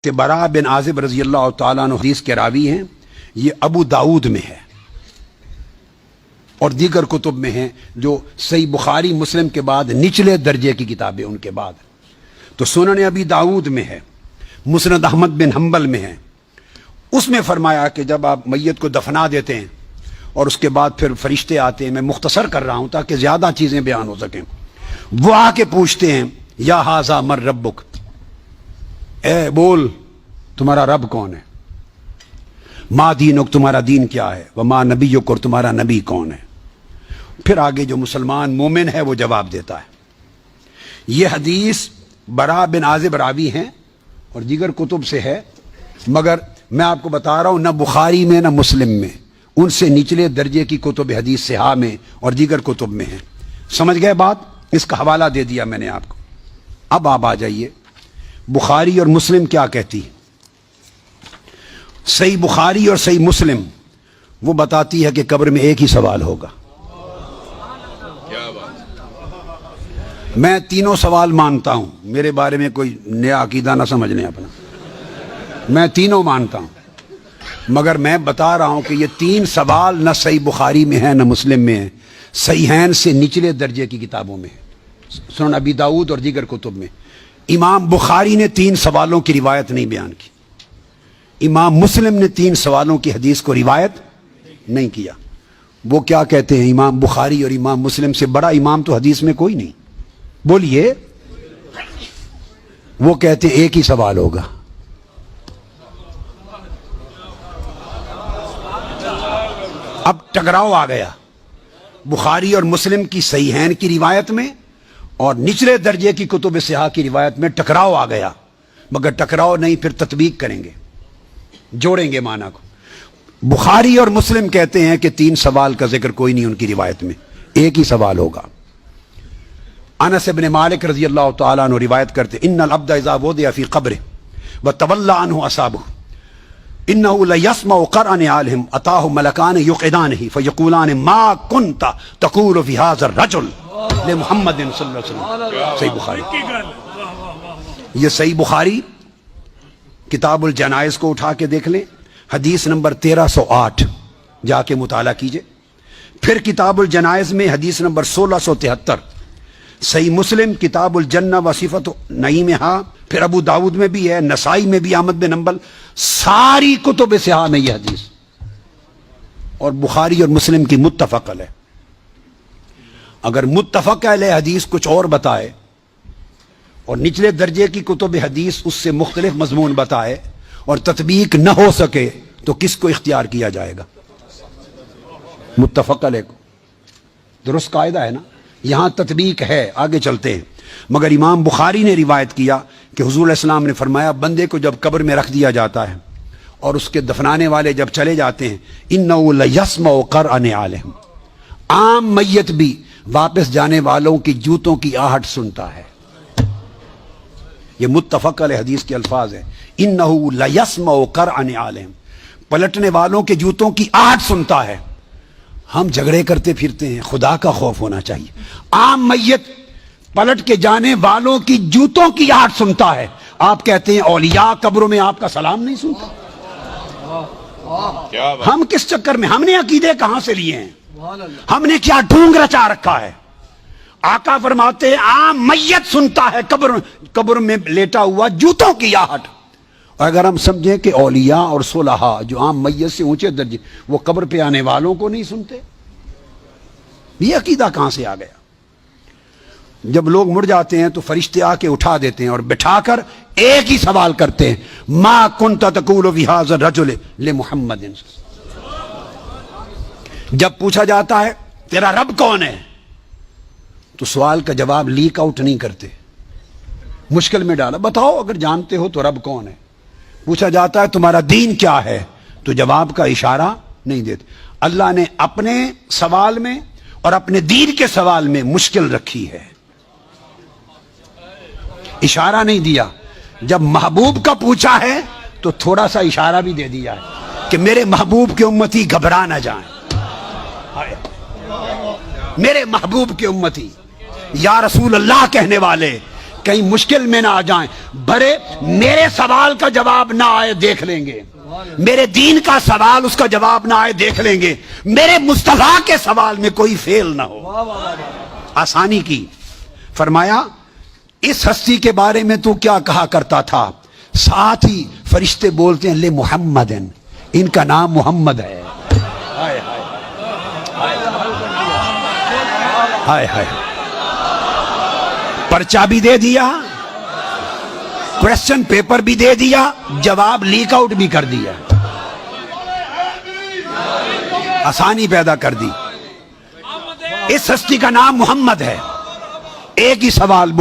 کہ برا بن عازب رضی اللہ تعالیٰ عنہ حدیث کے راوی ہیں، یہ ابو داؤد میں ہے اور دیگر کتب میں ہیں جو صحیح بخاری مسلم کے بعد نچلے درجے کی کتابیں ان کے بعد، تو سنن ابی داؤد میں ہے، مسند احمد بن حنبل میں ہے۔ اس میں فرمایا کہ جب آپ میت کو دفنا دیتے ہیں اور اس کے بعد پھر فرشتے آتے ہیں، میں مختصر کر رہا ہوں تاکہ زیادہ چیزیں بیان ہو سکیں، وہ آ کے پوچھتے ہیں یا ھذا من ربک، اے بول تمہارا رب کون ہے، ما دینک تمہارا دین کیا ہے، وما نبیک اور تمہارا نبی کون ہے۔ پھر آگے جو مسلمان مومن ہے وہ جواب دیتا ہے۔ یہ حدیث برا بن عازب راوی ہیں اور دیگر کتب سے ہے، مگر میں آپ کو بتا رہا ہوں نہ بخاری میں نہ مسلم میں، ان سے نچلے درجے کی کتب حدیث صحاح میں اور دیگر کتب میں ہیں۔ سمجھ گئے بات؟ اس کا حوالہ دے دیا میں نے آپ کو۔ اب آپ آ جائیے بخاری اور مسلم کیا کہتی ہے۔ صحیح بخاری اور صحیح مسلم وہ بتاتی ہے کہ قبر میں ایک ہی سوال ہوگا۔ میں تینوں سوال مانتا ہوں، میرے بارے میں کوئی نیا عقیدہ نہ سمجھ لیں اپنا، میں تینوں مانتا ہوں، مگر میں بتا رہا ہوں کہ یہ تین سوال نہ صحیح بخاری میں ہے نہ مسلم میں ہے، صحیحین سے نچلے درجے کی کتابوں میں ہے، سنن ابی داؤد اور دیگر کتب میں۔ امام بخاری نے تین سوالوں کی روایت نہیں بیان کی، امام مسلم نے تین سوالوں کی حدیث کو روایت نہیں کیا۔ وہ کیا کہتے ہیں، امام بخاری اور امام مسلم سے بڑا امام تو حدیث میں کوئی نہیں، بولیے۔ وہ کہتے ہیں ایک ہی سوال ہوگا۔ اب ٹکراؤ آ گیا بخاری اور مسلم کی صحیحین کی روایت میں اور نچلے درجے کی کتب صحاح کی روایت میں ٹکراؤ آ گیا، مگر ٹکراؤ نہیں، پھر تطبیق کریں گے، جوڑیں گے معنی کو۔ بخاری اور مسلم کہتے ہیں کہ تین سوال کا ذکر کوئی نہیں ان کی روایت میں، ایک ہی سوال ہوگا۔ انس بن مالک رضی اللہ تعالیٰ عنہ روایت کرتے ان العبد اذا وضع فی قبرہ وتولى عنہ اصحابہ انه لیسمع قرع نعالہم اتاہ ملکان یقعدانہ فیقولان ما کنت تقول فی ھذا الرجل لمحمد صلی اللہ علیہ وسلم۔ صحیح بخاری، یہ صحیح بخاری کتاب الجنائز کو اٹھا کے دیکھ لیں، حدیث نمبر 1308 جا کے مطالعہ کیجئے۔ پھر کتاب الجنائز میں حدیث نمبر 1673، صحیح مسلم کتاب الجنہ و صفت نعیمہا، پھر ابو داؤد میں بھی ہے، نسائی میں بھی، احمد بن حنبل، ساری کتب صحاح میں یہ حدیث، اور بخاری اور مسلم کی متفق علیہ۔ اگر متفق علیہ حدیث کچھ اور بتائے اور نچلے درجے کی کتب حدیث اس سے مختلف مضمون بتائے اور تطبیق نہ ہو سکے تو کس کو اختیار کیا جائے گا؟ متفق علیہ کو۔ درست قاعدہ ہے نا، یہاں تطبیق ہے، آگے چلتے ہیں۔ مگر امام بخاری نے روایت کیا کہ حضور علیہ السلام نے فرمایا بندے کو جب قبر میں رکھ دیا جاتا ہے اور اس کے دفنانے والے جب چلے جاتے ہیں انہ لیسمع قرع نعالہم، عام میت بھی واپس جانے والوں کی جوتوں کی آہٹ سنتا ہے۔ یہ متفق علیہ حدیث کے الفاظ ہیں، انہ لیسمع قرع نعالہم، پلٹنے والوں کے جوتوں کی آہٹ سنتا ہے۔ ہم جھگڑے کرتے پھرتے ہیں، خدا کا خوف ہونا چاہیے۔ عام میت پلٹ کے جانے والوں کی جوتوں کی آہٹ سنتا ہے، آپ کہتے ہیں اولیاء قبروں میں آپ کا سلام نہیں سنتا۔ ہم کس چکر میں، ہم نے عقیدے کہاں سے لیے ہیں، ہم نے کیا ڈھونگ رچا رکھا ہے؟ آقا فرماتے ہیں عام میت سنتا ہے قبر میں لیٹا ہوا جوتوں کی آہٹ۔ اگر ہم سمجھیں کہ اولیاء اور صلحاء جو عام میت سے اونچے درجے وہ قبر پہ آنے والوں کو نہیں سنتے، یہ عقیدہ کہاں سے آ گیا؟ جب لوگ مر جاتے ہیں تو فرشتے آ کے اٹھا دیتے ہیں اور بٹھا کر ایک ہی سوال کرتے ہیں، ما کنت تقول فی ھذا الرجل لمحمد۔ جب پوچھا جاتا ہے تیرا رب کون ہے تو سوال کا جواب لیک آؤٹ نہیں کرتے، مشکل میں ڈالا، بتاؤ اگر جانتے ہو تو رب کون ہے۔ پوچھا جاتا ہے تمہارا دین کیا ہے تو جواب کا اشارہ نہیں دیتے۔ اللہ نے اپنے سوال میں اور اپنے دین کے سوال میں مشکل رکھی ہے، اشارہ نہیں دیا۔ جب محبوب کا پوچھا ہے تو تھوڑا سا اشارہ بھی دے دیا ہے کہ میرے محبوب کے امتی گھبرا نہ جائیں، میرے محبوب کے امتی یا رسول اللہ کہنے والے کہیں مشکل میں نہ آ جائیں، بھرے میرے سوال کا جواب نہ آئے دیکھ لیں گے، میرے دین کا سوال اس کا جواب نہ آئے دیکھ لیں گے، میرے مصطفیٰ کے سوال میں کوئی فیل نہ ہو۔ آسانی کی۔ فرمایا اس ہستی کے بارے میں تو کیا کہا کرتا تھا؟ ساتھ ہی فرشتے بولتے ہیں لے محمد، ان کا نام محمد ہے۔ ہائے ہائے، پرچہ بھی دے دیا، کویسچن پیپر بھی دے دیا، جواب لیک آؤٹ بھی کر دیا، آسانی پیدا کر دی۔ اس ہستی کا نام محمد ہے۔ ایک ہی سوال